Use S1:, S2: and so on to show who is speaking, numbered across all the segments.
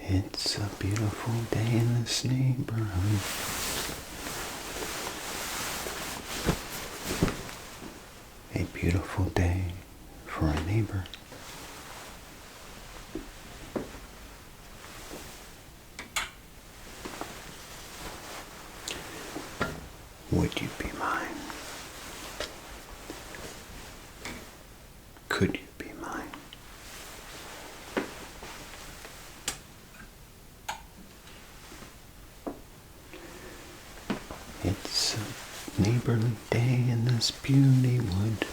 S1: It's a beautiful day in this neighborhood. A beautiful day for a neighbor. Would you be mine? Could you be mine? It's a neighborly day in this beauty wood.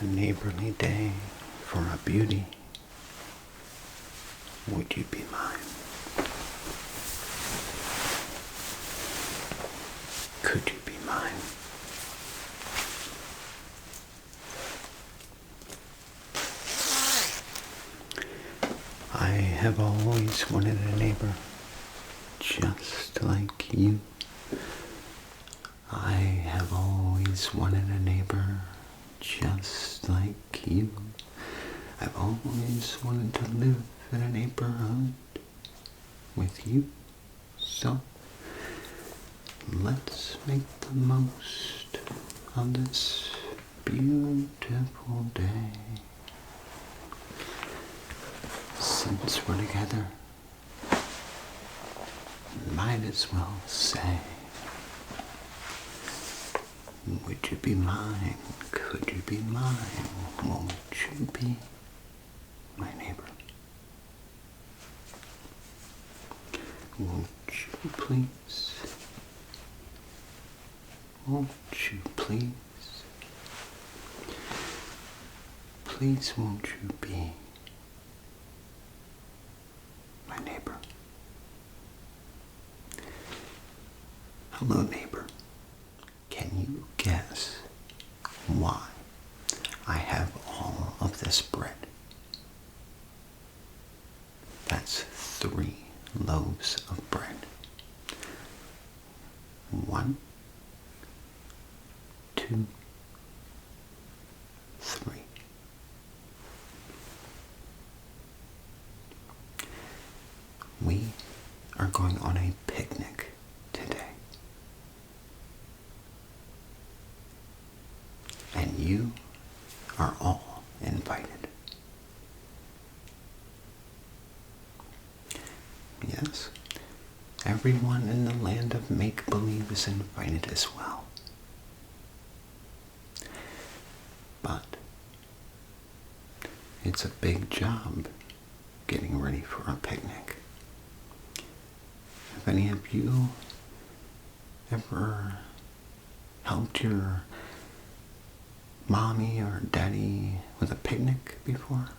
S1: A neighborly day for a beauty. Would you be mine? Could you be mine? I have always wanted a neighbor just like you. I have always wanted a neighbor just like you. I've always wanted to live in a neighborhood with you. So let's make the most of this beautiful day. Since we're together, might as well say, would you be mine? Could you be mine? Won't you be my neighbor? Won't you please? Won't you please? Please won't you be my neighbor? Hello, neighbor. Can you guess why I have all of this bread? That's 3 loaves of bread. 1, 2, 3. We are going on a picnic today. And you are all invited. Yes, everyone in the land of make-believe is invited as well. But it's a big job getting ready for a picnic. Have any of you ever helped your mommy or daddy with a picnic before?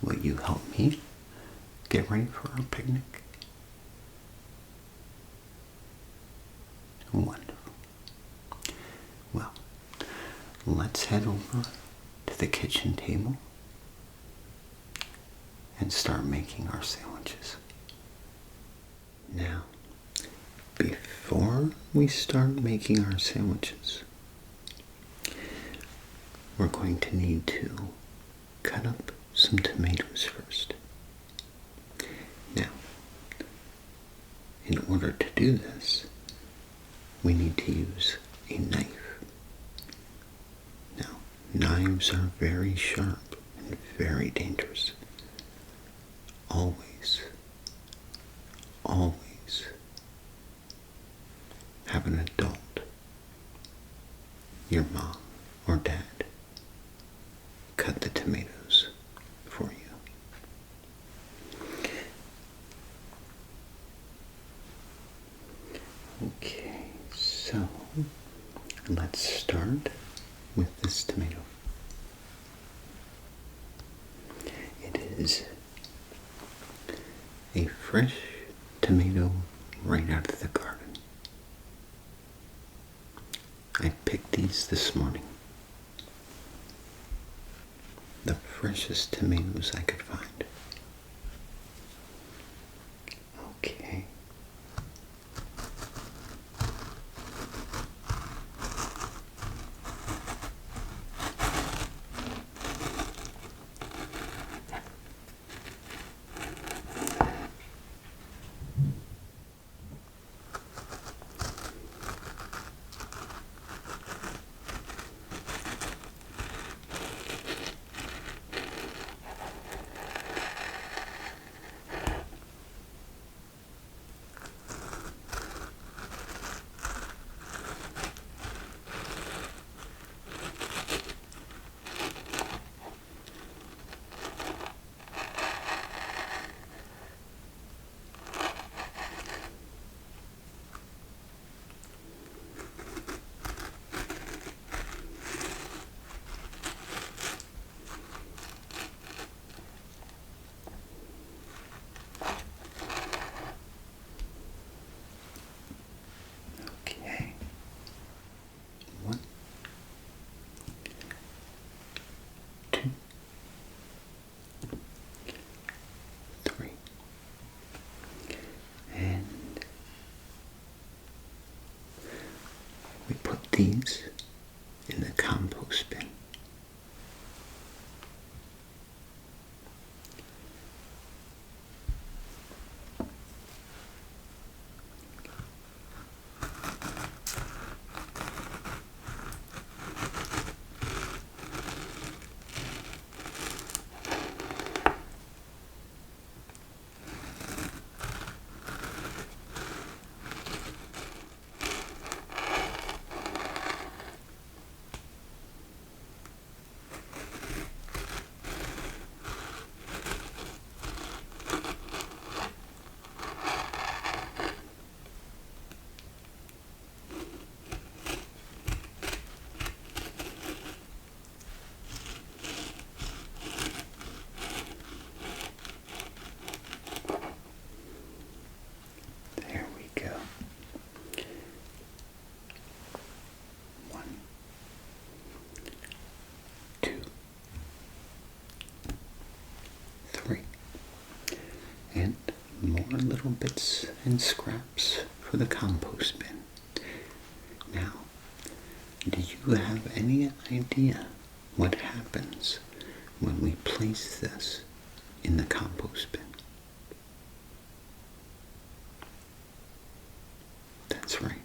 S1: Will you help me get ready for our picnic? Wonderful. Well, let's head over to the kitchen table and start making our sandwiches. Now, before we start making our sandwiches, we're going to need to cut up some tomatoes first. Now, in order to do this, we need to use a knife. Now, knives are very sharp and very dangerous. Always, always have an adult, your mom or dad, cut the tomatoes for you. Okay, so let's start with this tomato. It is a fresh tomato right out of the garden. I picked these this morning. The freshest tomatoes I could find. Okay. these in the compost bin. There we go. 1, 2, 3. And more little bits and scraps for the compost bin. Now, do you have any idea what happens when we place this in the compost bin? That's right.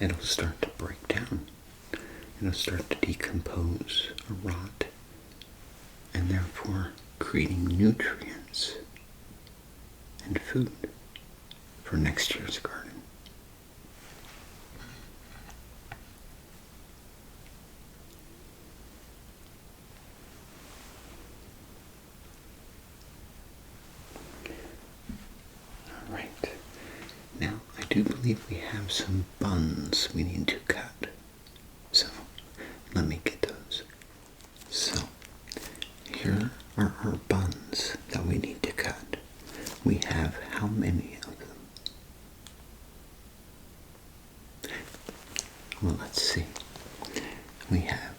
S1: It'll start to break down. It'll start to decompose or rot, and therefore creating nutrients and food for next year's garden. All right. Now, I do believe we have some buns we need to cut. So, let me get those. So, here are our buns that we need to cut. We have how many of them? Well, let's see. We have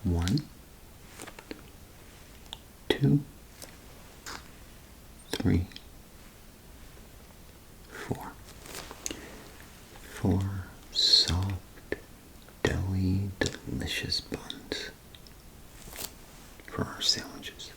S1: 1, 2, 3, 4. 4 soft, doughy, delicious buns for our sandwiches.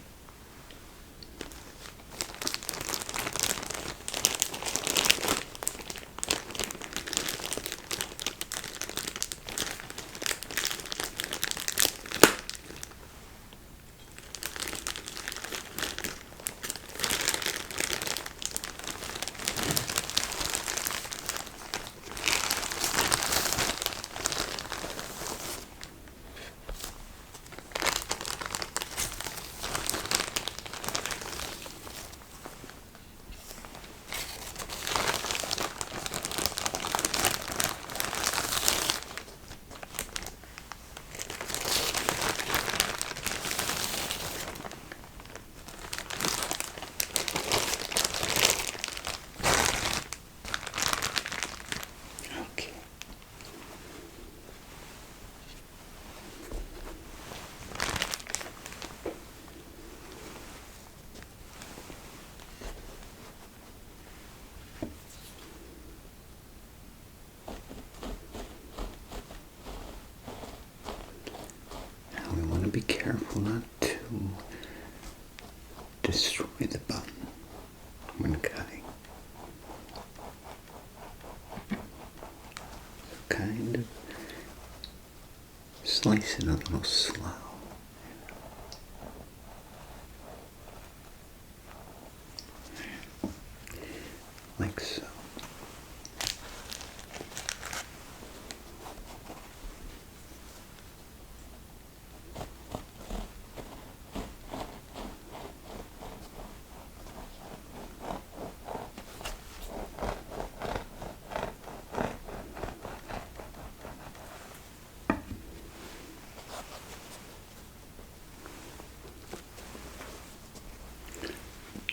S1: Be careful not to destroy the bun when cutting. Kind of slice it a little slow. Like so.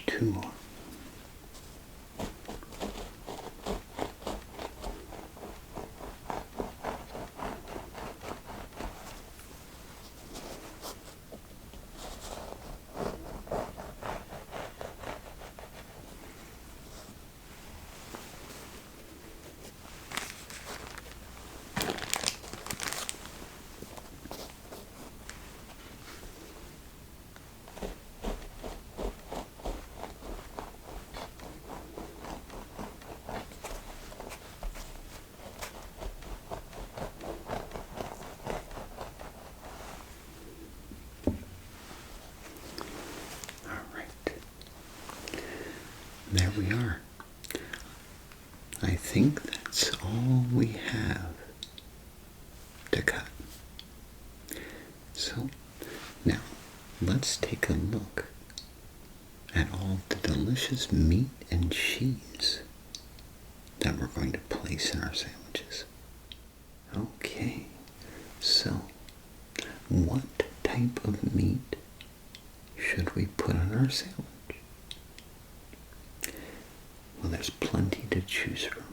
S1: Two more. we are. I think that's all we have to cut. So, now, let's take a look at all the delicious meat and cheese that we're going to place in our sandwiches. Okay, so what type of meat should we put on our sandwich? Well, there's plenty to choose from.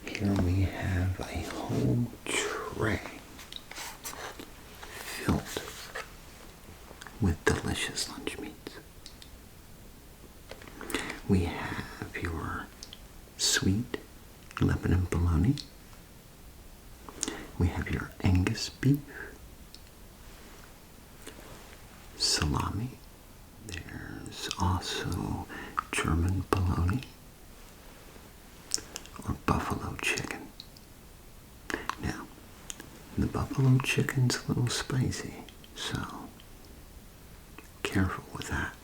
S1: Here we have a whole tray filled with delicious lunch meats. We have your sweet Lebanon bologna. We have your Angus beef, salami. There's also German bologna or buffalo chicken. Now, the buffalo chicken's a little spicy, so careful with that.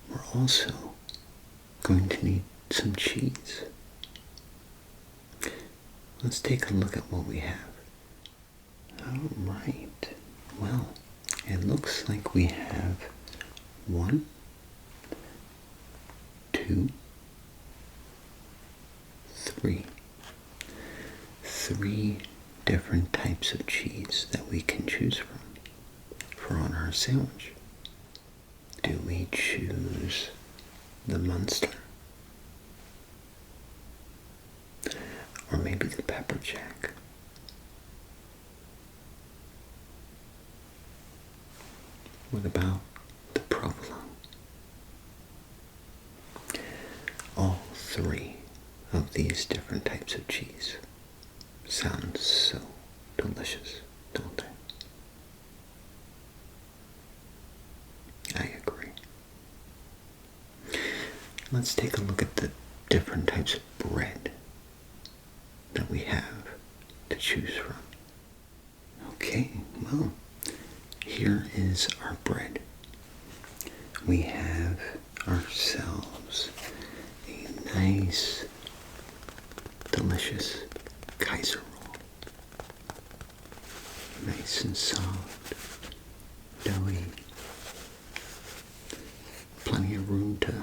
S1: We're also going to need some cheese. Let's take a look at what we have. Alright, well, it looks like we have 1, 2, 3. 3 different types of cheese that we can choose from for on our sandwich. Do we choose the Munster? Or maybe the pepper jack? What about the provolone? All 3 of these different types of cheese sound so delicious, don't they? I agree. Let's take a look at the different types of bread that we have to choose from. Okay, well, here is our bread. We have ourselves a nice, delicious Kaiser roll. Nice and soft, doughy, plenty of room to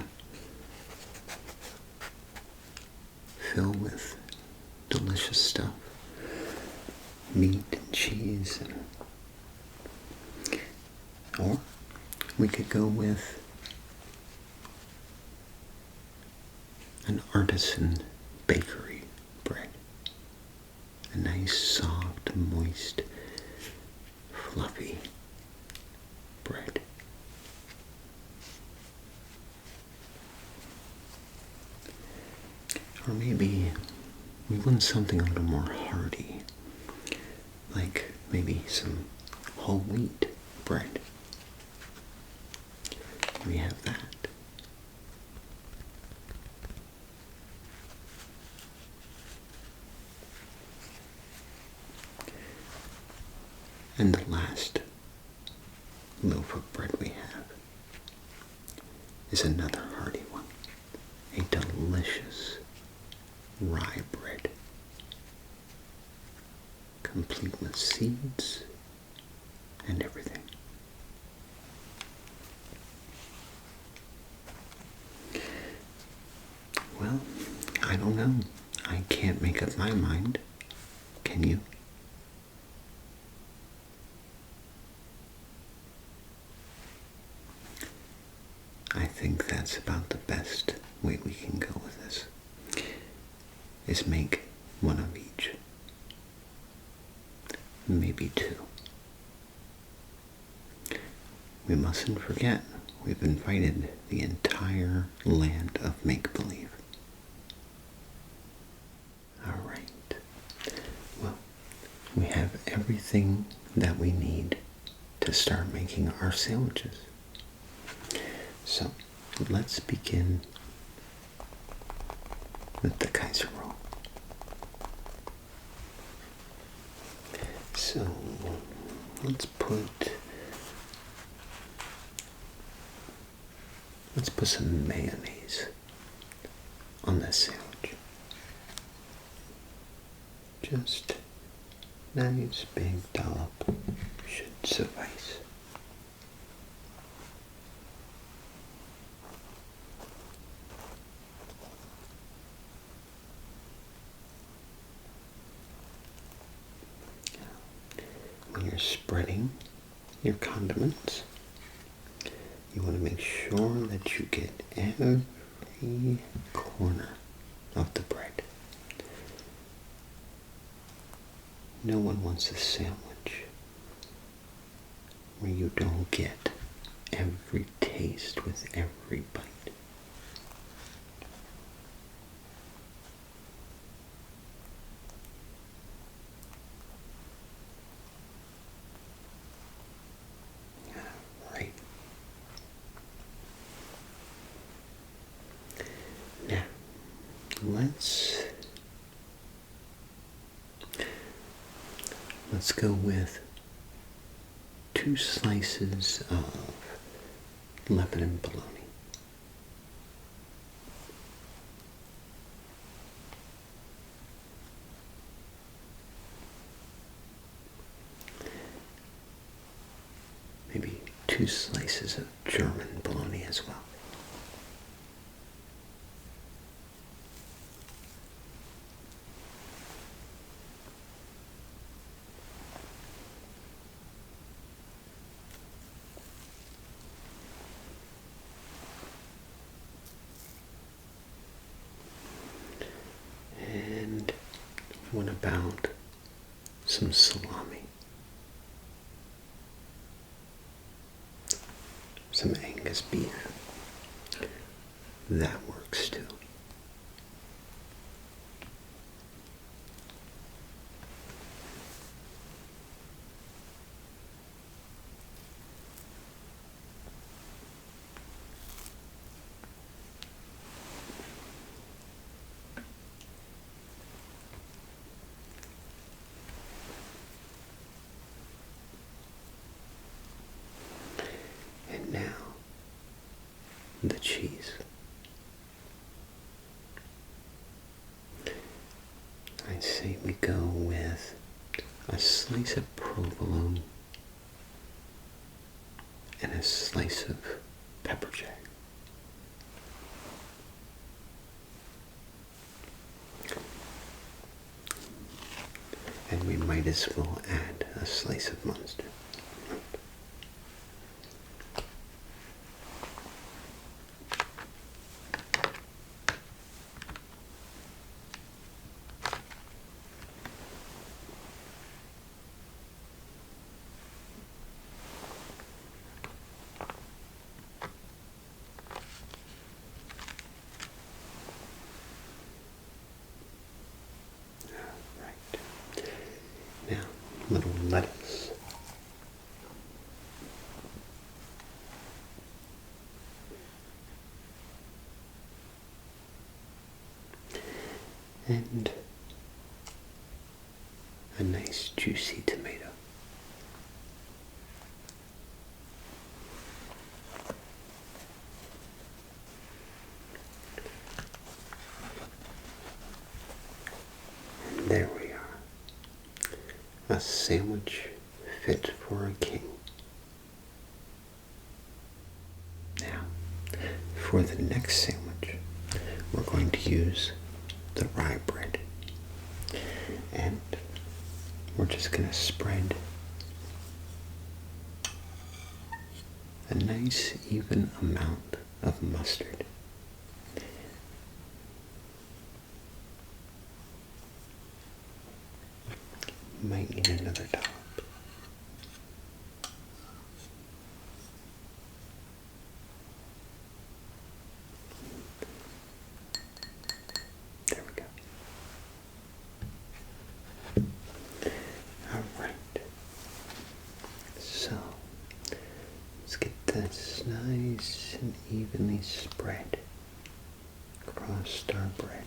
S1: fill with delicious stuff, meat and cheese, or we could go with an artisan bakery bread. A nice, soft, moist, fluffy bread. Or maybe we want something a little more hearty, like maybe some whole wheat bread. We have that. And the last loaf of bread we have is another hearty one, a delicious rye bread, complete with seeds and everything. Well, I don't know. I can't make up my mind. Can you? I think that's about the best way we can go with this, is make one of each. Maybe 2. We mustn't forget, we've invited the entire land of make-believe. Alright. Well, we have everything that we need to start making our sandwiches. So, let's begin with the Kaiser roll. So let's put some mayonnaise on this sandwich. Just nice big dollop should suffice. When you're spreading your condiments, you want to make sure that you get every corner of the bread. No one wants a sandwich where you don't get every taste with every bite. Right. Now, let's go with 2 slices of Lebanon bologna. Maybe 2 slices of German bologna as well. And what about some salami? Some Angus beef. That works too. And now, the cheese. I say we go with a slice of provolone and a slice of pepper jack. And we might as well add a slice of mustard. Now, little lettuce. And a nice juicy tomato. And there we are. A sandwich fit for a king. Now, for the next sandwich, we're going to use the rye bread. And we're just going to spread a nice even amount of mustard. Might need another dollop. There we go. Alright. So, let's get this nice and evenly spread across our bread.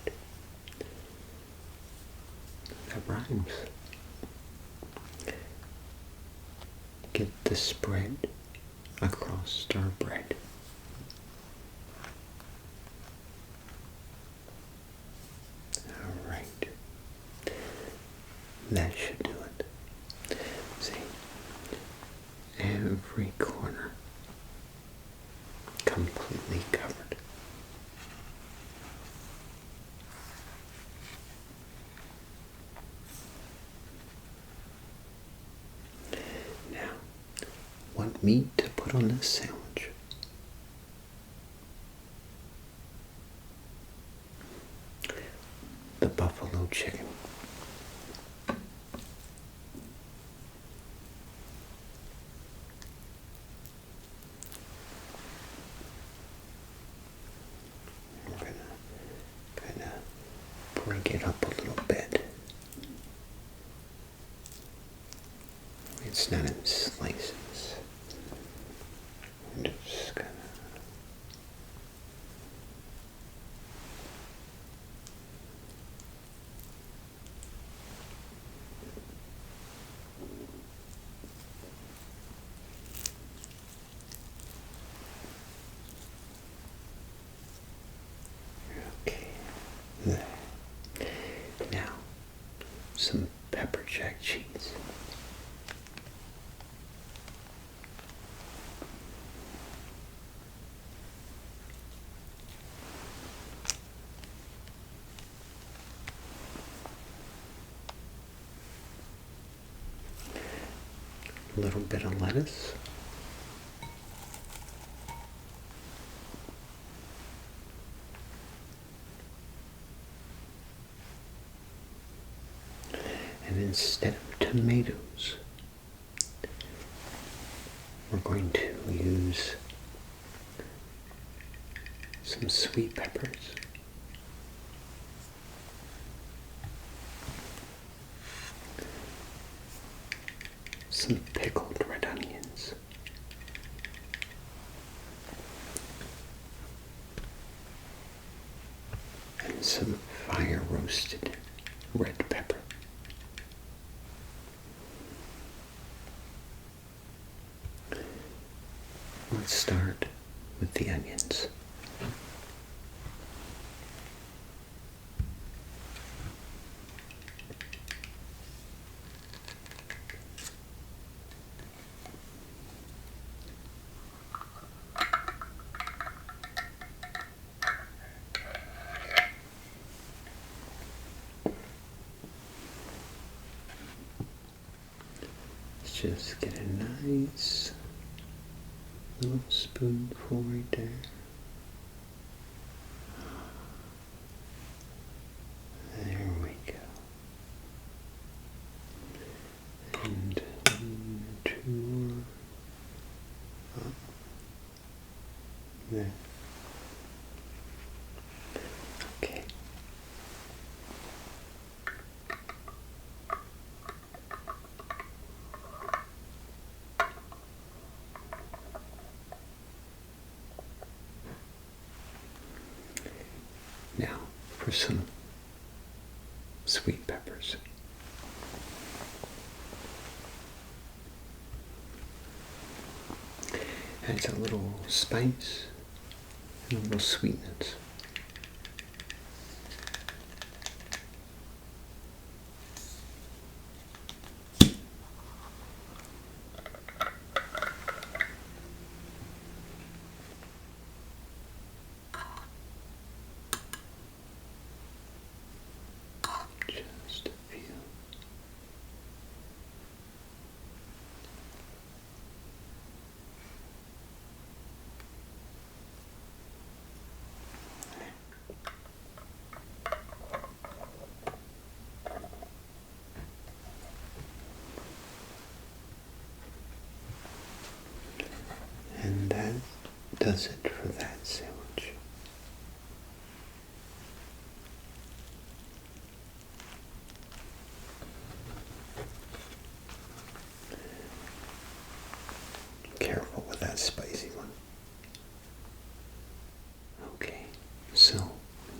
S1: That rhymes. get the spread across our bread. Alright. That should do it. See, every corner completely covered. Now, what meat to put on this sandwich? The buffalo chicken. We're gonna kind of break it up a little bit. It's not in slices. I'm just gonna okay. There. Now, some pepper jack cheese. A little bit of lettuce. And instead of tomatoes, we're going to use some sweet peppers. Some pickled red onions. And some fire roasted red pepper. Let's start with the onions. Let's just get a nice little spoonful right there. There we go. And 1, 2, up. There. Okay. Now for some sweet peppers. Adds a little spice and a little sweetness. Just a few. And that does it for that sandwich. Careful with that spicy one. Okay, so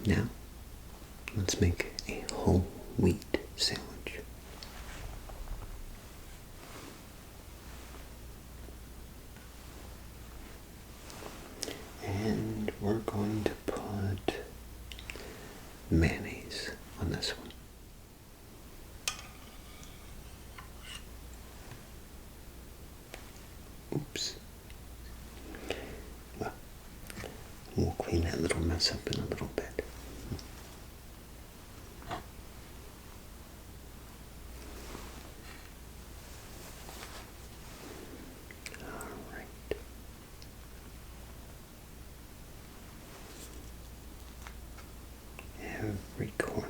S1: now let's make a whole wheat sandwich. Oops. Well, we'll clean that little mess up in a little bit. Alright. Every corner.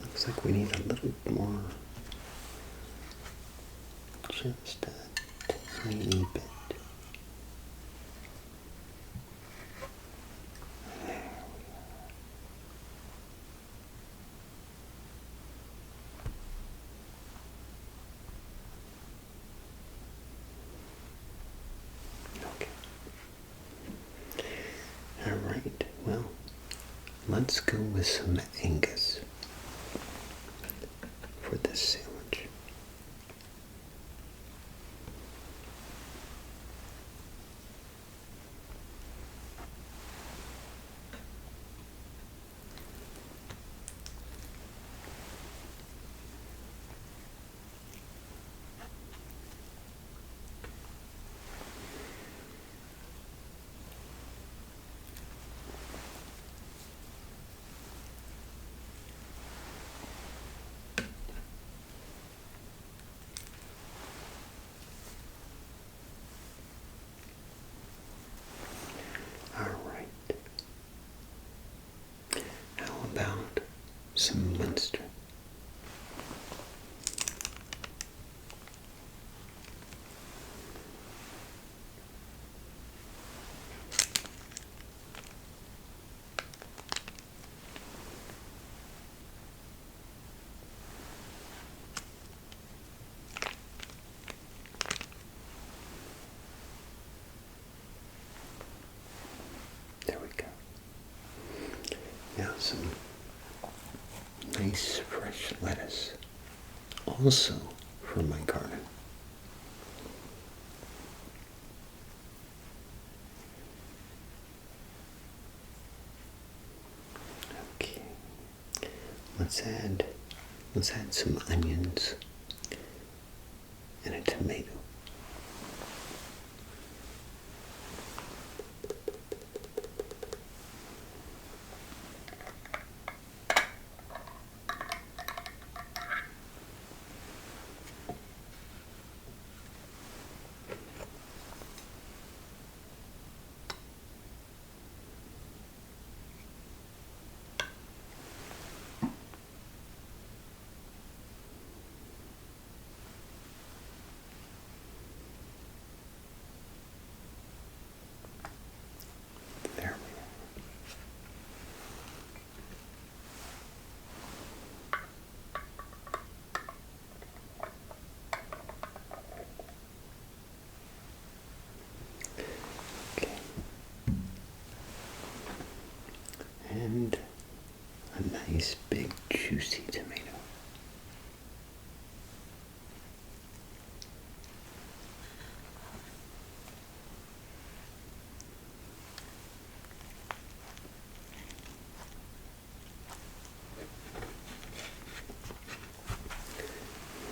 S1: Looks like we need a little more, just a tiny bit. Okay. Alright, well, let's go with some Angus for this sandwich. Alright. How about some Munster? There we go. Now some nice fresh lettuce, also from my garden. Okay. Let's add some onions and a tomato. There we go. Okay. And a nice big juicy tomato.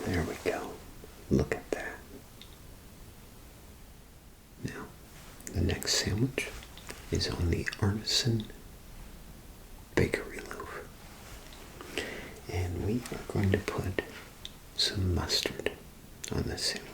S1: There we go. Look at that. Now, the next sandwich is on the artisan bakery loaf. And we are going to put some mustard on this sandwich.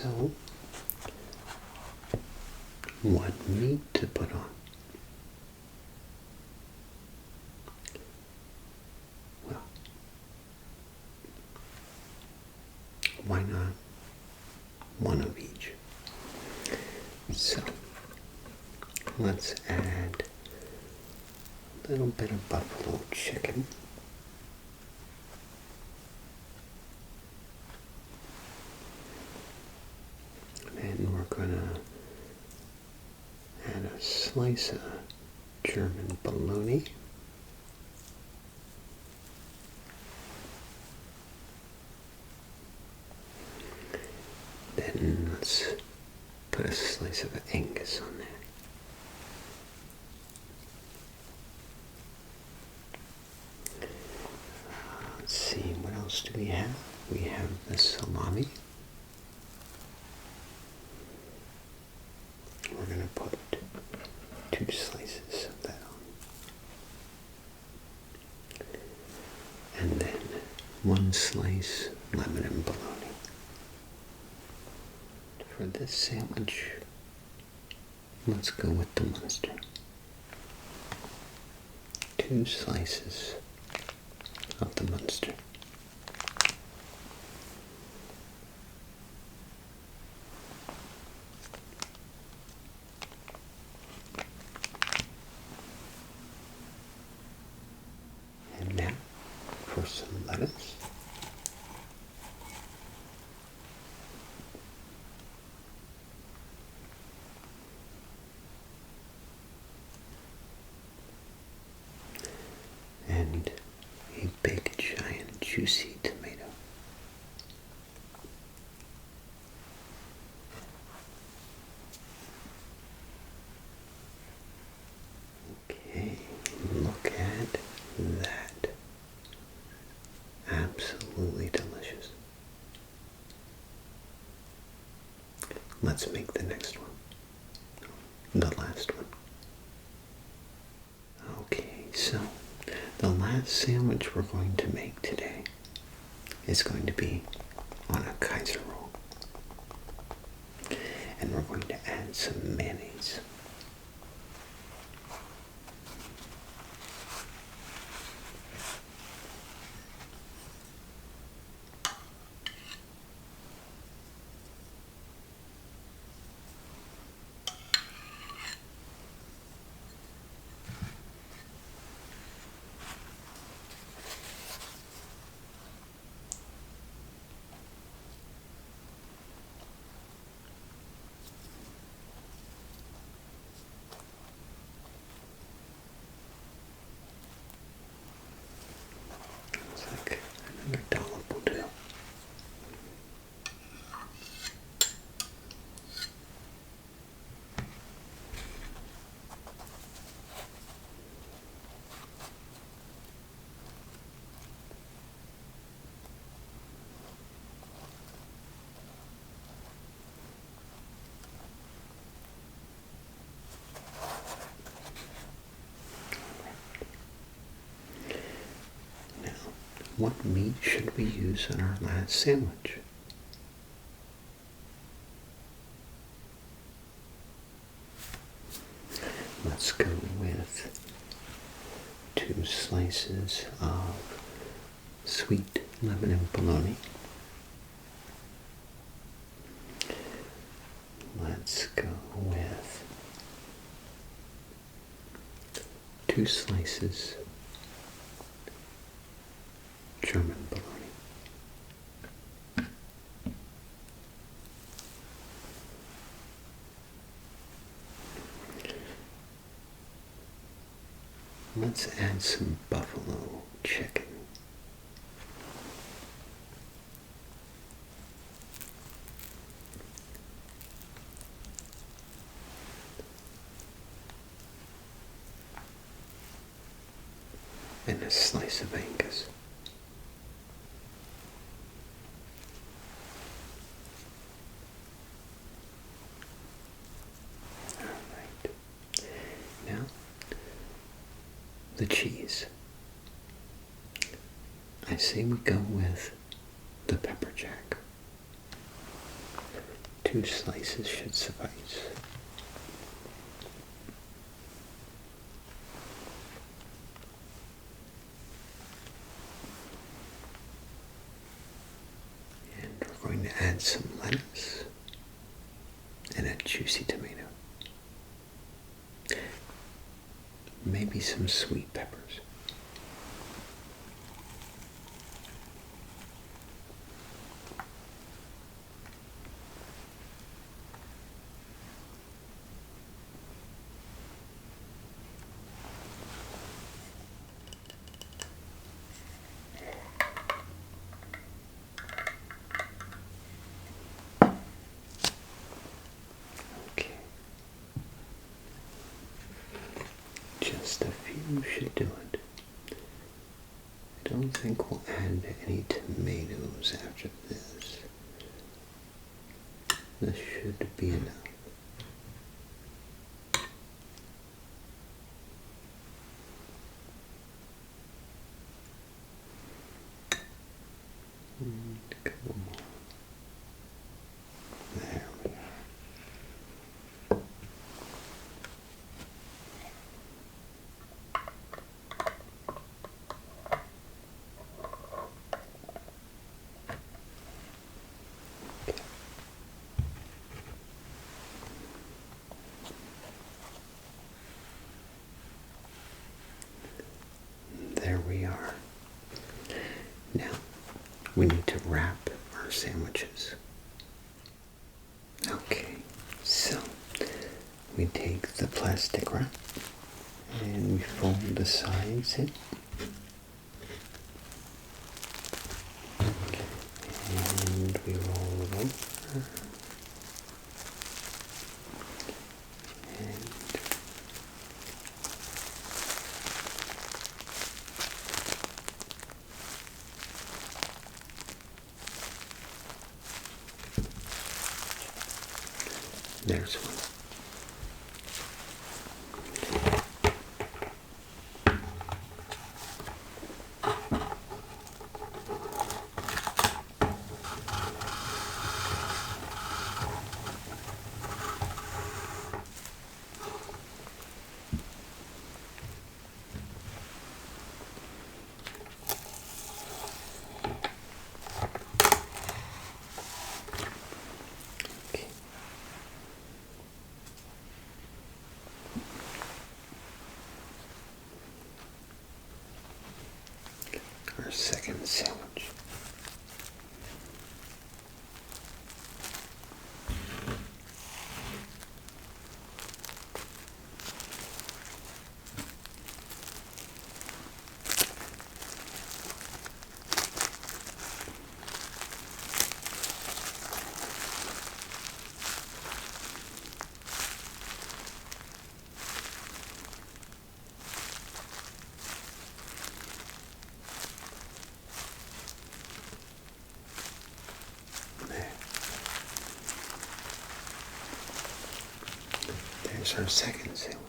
S1: So, what meat to put on? Well, why not one of each? So, let's add a little bit of buffalo chicken. And we're gonna add a slice of German bologna. Then let's put a slice of Angus on there. Let's see, what else do we have? We have the salami. We're going to put 2 slices of that on. And then 1 slice lemon and bologna. For this sandwich, let's go with the Munster. 2 slices of the Munster. And now for some lettuce. And a big, giant, juicy tomato. Okay, look at that. Absolutely delicious. Let's make the next one. The last one. Okay, so the last sandwich we're going to make today is going to be on a Kaiser roll. And we're going to add some mayonnaise. It's like another dollop will do. What meat should we use in our last sandwich? Let's go with 2 slices of sweet lemon and bologna. Let's go with 2 slices German bologna. Let's add some buffalo chicken. And a slice of Angus. The cheese. I say we go with the pepper jack. 2 slices should suffice. And we're going to add some lettuce and a juicy tomato. Maybe some sweet peppers. Okay. Just a few should do it. I don't think we'll add any tomatoes after this. This should be enough. A couple more. There we go. There we are. Now, we need to wrap our sandwiches. Okay, so we take the plastic wrap and we fold the sides in. And we roll it over. And there's one. Okay. Our second sandwich. There's our second sandwich.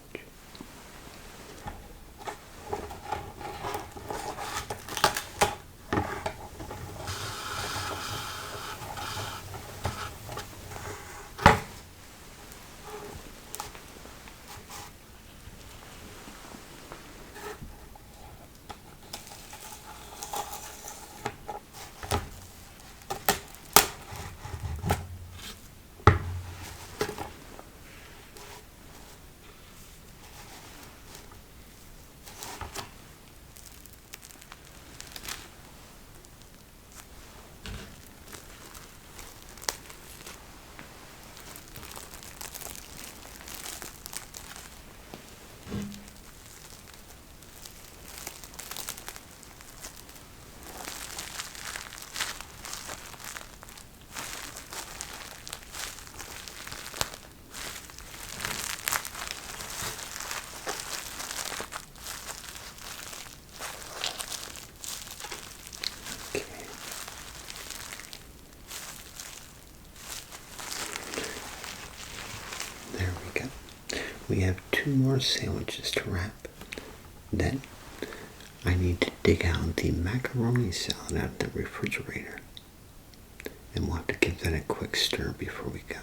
S1: There we go. We have 2 more sandwiches to wrap. Then I need to dig out the macaroni salad out of the refrigerator. And we'll have to give that a quick stir before we go.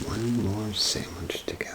S1: One more sandwich to go.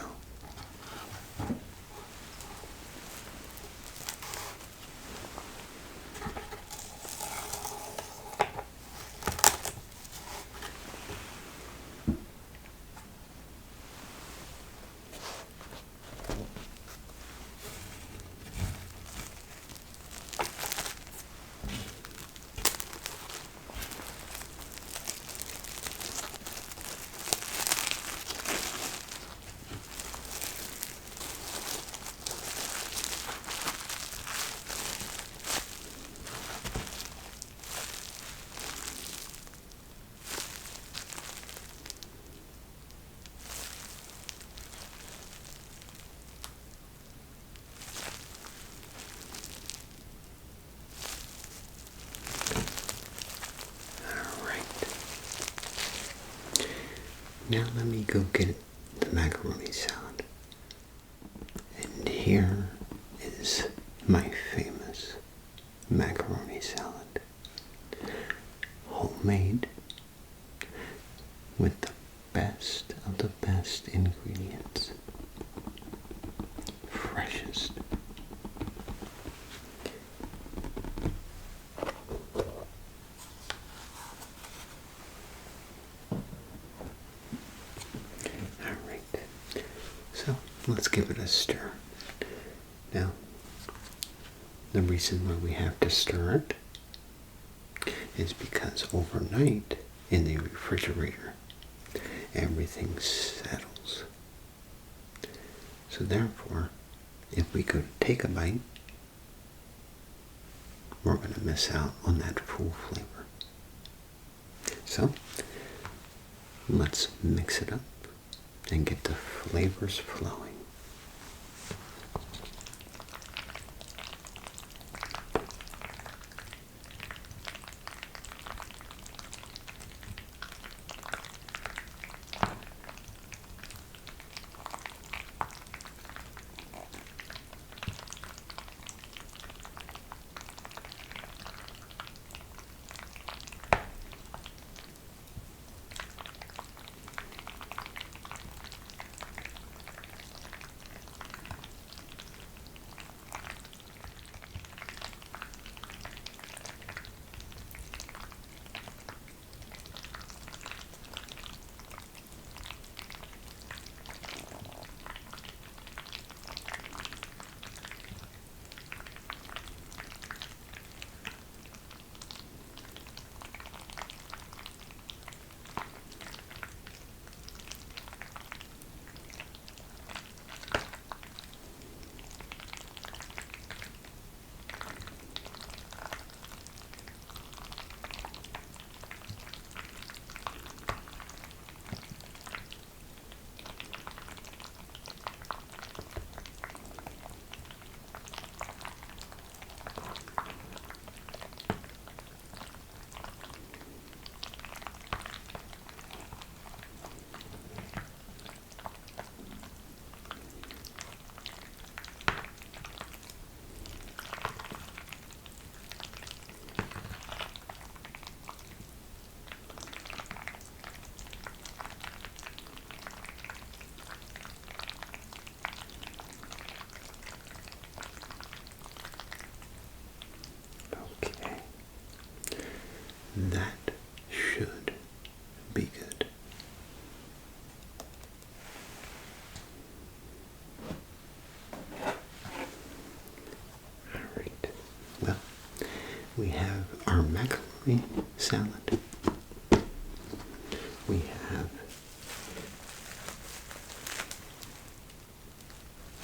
S1: Now let me go get the macaroni salad. And here is my famous macaroni salad. Homemade with the best of the best ingredients. Freshest. Let's give it a stir. Now, the reason why we have to stir it is because overnight in the refrigerator, everything settles. So therefore, if we go to take a bite, we're going to miss out on that full flavor. So, let's mix it up and get the flavors flowing. we have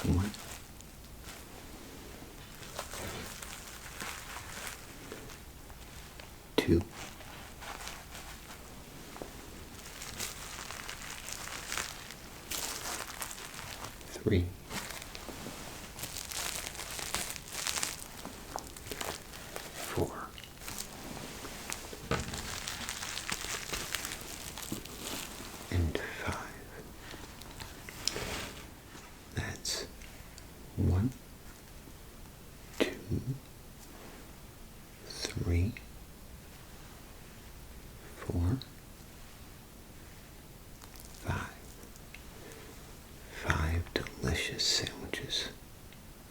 S1: one, two, three, four, and five. That's one, two, three, four, five. Five delicious sandwiches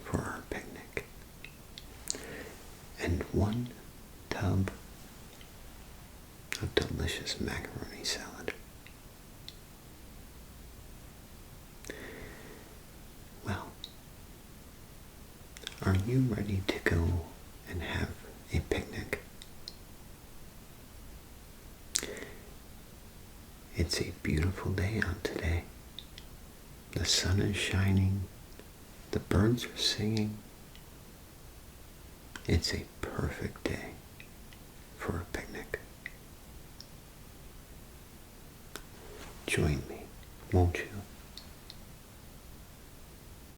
S1: for our picnic. And one tub of delicious macaroni salad. Well, are you ready to go and have a picnic? It's a beautiful day out today. The sun is shining. The birds are singing. It's a perfect day for a picnic. Join me, won't you?